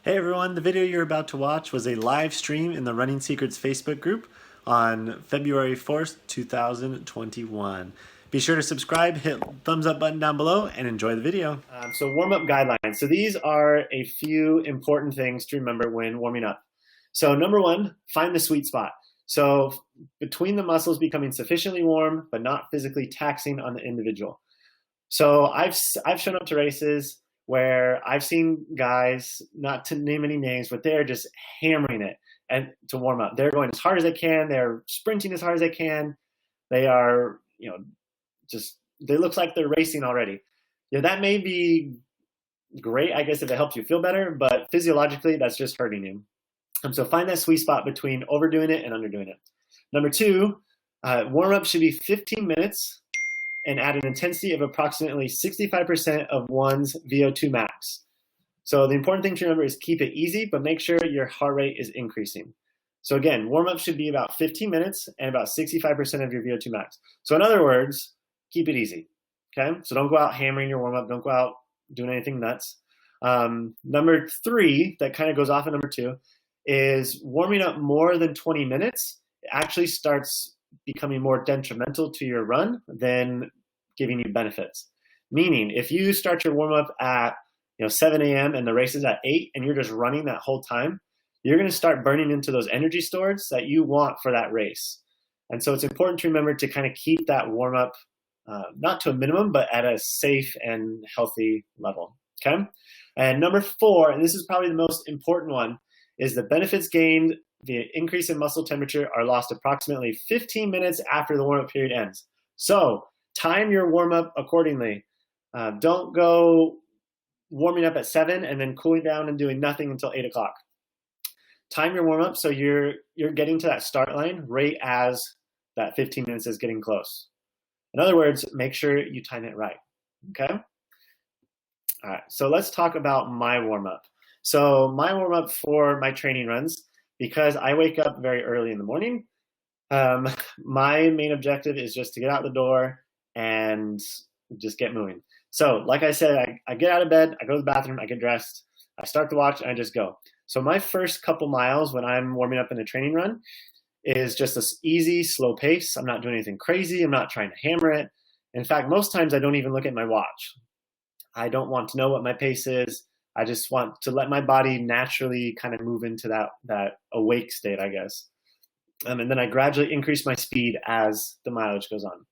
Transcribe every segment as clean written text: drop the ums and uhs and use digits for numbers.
Hey everyone, the video you're about to watch was a live stream in the Running Secrets Facebook group on February 4th, 2021. Be sure to subscribe, hit thumbs up button down below, and enjoy the video. So warm-up guidelines. So these are a few important things to remember when warming up. So number one, find the sweet spot. So between the muscles becoming sufficiently warm, but not physically taxing on the individual. So I've shown up to races where I've seen guys, not to name any names, but they're just hammering it and to warm up. They're going as hard as they can. They're sprinting as hard as they can. They are, they look like they're racing already. Yeah, that may be great, I guess, if it helps you feel better, but physiologically, that's just hurting you. So find that sweet spot between overdoing it and underdoing it. Number two, warm up should be 15 minutes and at an intensity of approximately 65% of one's VO2 max. So the important thing to remember is keep it easy, but make sure your heart rate is increasing. So again, warm-up should be about 15 minutes and about 65% of your VO2 max. So in other words, keep it easy, okay? So don't go out hammering your warm-up, don't go out doing anything nuts. Number three, that kind of goes off of number two, is warming up more than 20 minutes actually starts becoming more detrimental to your run than giving you benefits. Meaning, if you start your warm-up at 7 a.m. and the race is at 8 and you're just running that whole time, you're going to start burning into those energy stores that you want for that race. And so it's important to remember to kind of keep that warm-up not to a minimum, but at a safe and healthy level, okay? And number four, and this is probably the most important one, is the benefits gained, the increase in muscle temperature are lost approximately 15 minutes after the warm-up period ends. So time your warm-up accordingly. Don't go warming up at 7 and then cooling down and doing nothing until 8 o'clock. Time your warm-up so you're getting to that start line right as that 15 minutes is getting close. In other words, make sure you time it right, okay? All right, so let's talk about my warm-up. So my warm-up for my training runs, because I wake up very early in the morning, my main objective is just to get out the door and just get moving. So like I said, I get out of bed, I go to the bathroom, I get dressed, I start the watch, and I just go. So my first couple miles when I'm warming up in a training run is just this easy, slow pace. I'm not doing anything crazy. I'm not trying to hammer it. In fact, most times I don't even look at my watch. I don't want to know what my pace is. I just want to let my body naturally kind of move into that awake state, I guess. And then I gradually increase my speed as the mileage goes on.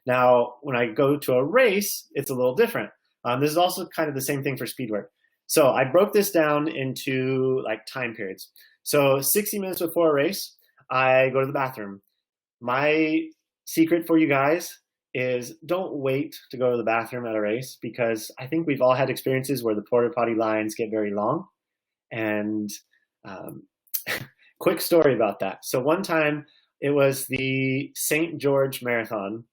Now, when I go to a race, it's a little different. This is also kind of the same thing for speed work. So I broke this down into like time periods. So 60 minutes before a race, I go to the bathroom. My secret for you guys is don't wait to go to the bathroom at a race, because I think we've all had experiences where the porta potty lines get very long. And quick story about that. So one time, it was the St. George Marathon.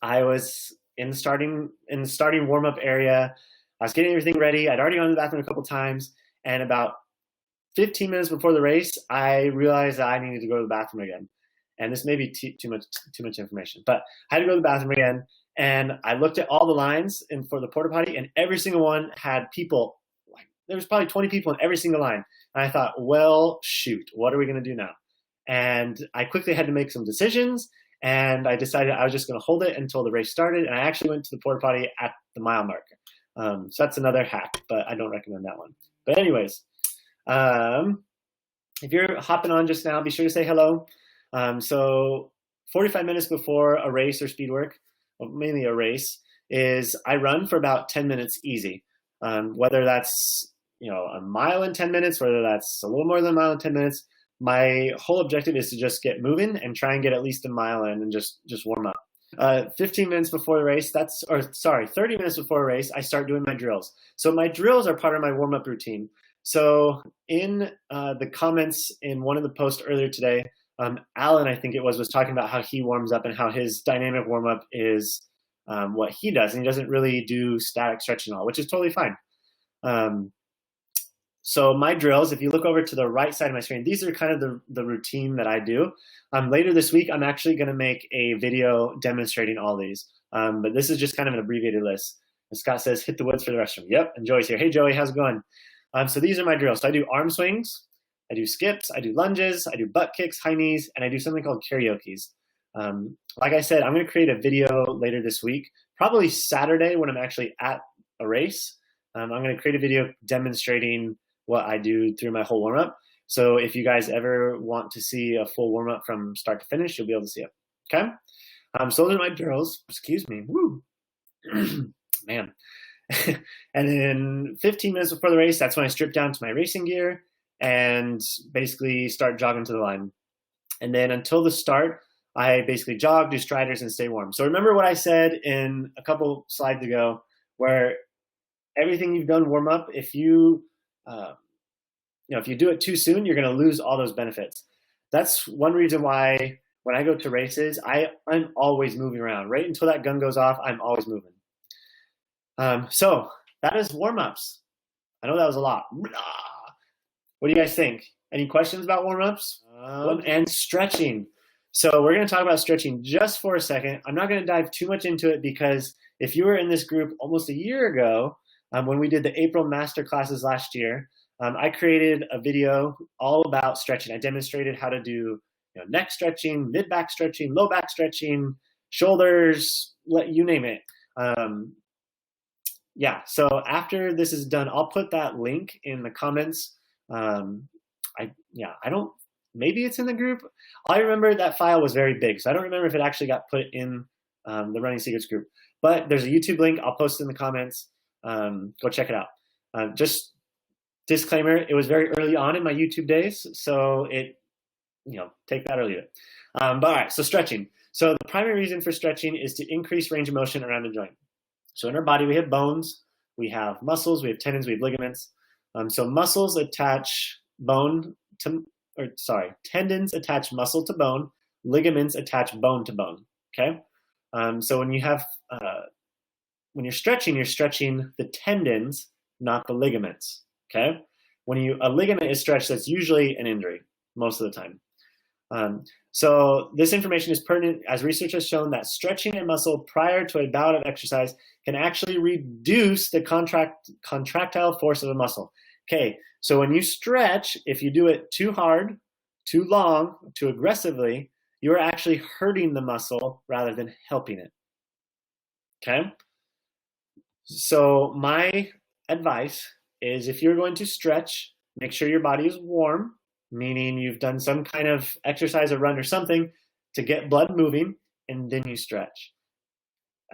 I was in the starting warm-up area. I was getting everything ready. I'd already gone to the bathroom a couple times, and about 15 minutes before the race, I realized that I needed to go to the bathroom again. And this may be too much information, but I had to go to the bathroom again. And I looked at all the lines for the porta potty, and every single one had people. Like there was probably 20 people in every single line. And I thought, well, shoot, what are we going to do now? And I quickly had to make some decisions. And I decided I was just going to hold it until the race started. And I actually went to the porta potty at the mile marker. So that's another hack, but I don't recommend that one. But anyways, if you're hopping on just now, be sure to say hello. So 45 minutes before a race or speed work, well, mainly a race, is I run for about 10 minutes easy. Whether that's a mile in 10 minutes, whether that's a little more than a mile in 10 minutes, my whole objective is to just get moving and try and get at least a mile in and just warm up. 15 minutes before the race, 30 minutes before a race, I start doing my drills. So my drills are part of my warm-up routine. So in the comments in one of the posts earlier today, Alan, I think it was talking about how he warms up and how his dynamic warm-up is what he does. And he doesn't really do static stretching at all, which is totally fine. So my drills, if you look over to the right side of my screen, these are kind of the routine that I do. Later this week, I'm actually going to make a video demonstrating all these. But this is just kind of an abbreviated list. And Scott says, hit the woods for the restroom. Yep, and Joey's here. Hey, Joey, how's it going? So these are my drills. So I do arm swings, I do skips, I do lunges, I do butt kicks, high knees, and I do something called karaoke's. Like I said, I'm going to create a video later this week, probably Saturday when I'm actually at a race. I'm going to create a video demonstrating what I do through my whole warm-up. So if you guys ever want to see a full warm-up from start to finish, you'll be able to see it. Okay? So those are my drills. Excuse me. Woo. Man. And then 15 minutes before the race, that's when I strip down to my racing gear and basically start jogging to the line. And then until the start, I basically jog, do striders, and stay warm. So remember what I said in a couple slides ago, where everything you've done warm up, if you if you do it too soon, you're going to lose all those benefits. That's one reason why when I go to races, I'm always moving around. Right until that gun goes off, I'm always moving. So that is warm-ups. I know that was a lot. What do you guys think? Any questions about warm-ups? And stretching. So we're going to talk about stretching just for a second. I'm not going to dive too much into it because if you were in this group almost a year ago, when we did the April master classes last year, I created a video all about stretching. I demonstrated how to do neck stretching, mid-back stretching, low back stretching, shoulders, you name it. Yeah, so after this is done, I'll put that link in the comments. Maybe it's in the group. I remember that file was very big, so I don't remember if it actually got put in the Running Secrets group. But there's a YouTube link. I'll post it in the comments. Go check it out. Just disclaimer, it was very early on in my YouTube days, so take that or leave it. But all right, so stretching. So the primary reason for stretching is to increase range of motion around the joint. So in our body, we have bones, we have muscles, we have tendons, we have ligaments. So muscles attach tendons attach muscle to bone, ligaments attach bone to bone, okay? So when you're stretching the tendons, not the ligaments, okay? When a ligament is stretched, that's usually an injury most of the time. So this information is pertinent as research has shown that stretching a muscle prior to a bout of exercise can actually reduce the contractile force of a muscle. Okay, so when you stretch, if you do it too hard, too long, too aggressively, you are actually hurting the muscle rather than helping it. Okay? So my advice is if you're going to stretch, make sure your body is warm, meaning you've done some kind of exercise or run or something to get blood moving, and then you stretch.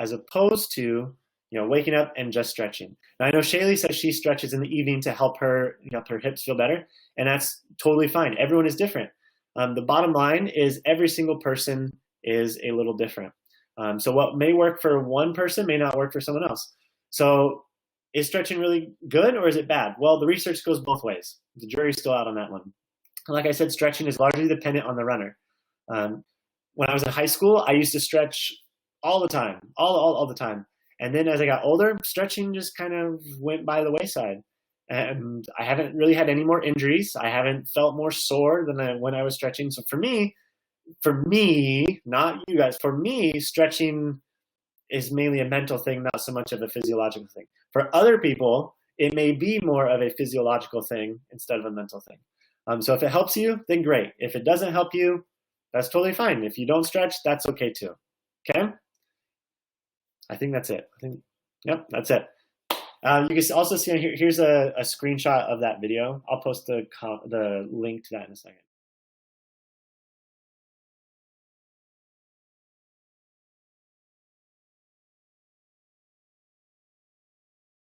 As opposed to waking up and just stretching. Now I know Shaylee says she stretches in the evening to help her her hips feel better, and that's totally fine. Everyone is different. The bottom line is every single person is a little different. So what may work for one person may not work for someone else. So is stretching really good or is it bad? Well, the research goes both ways. The jury's still out on that one. Like I said, stretching is largely dependent on the runner. When I was in high school, I used to stretch all the time, all the time. And then as I got older, stretching just kind of went by the wayside. And I haven't really had any more injuries. I haven't felt more sore than when I was stretching. So for me, not you guys, for me, stretching is mainly a mental thing, not so much of a physiological thing. For other people, it may be more of a physiological thing instead of a mental thing. So if it helps you, then great. If it doesn't help you, that's totally fine. If you don't stretch, that's okay too. Okay? I think that's it. Yep, that's it. You can also see here's a screenshot of that video. I'll post the link to that in a second.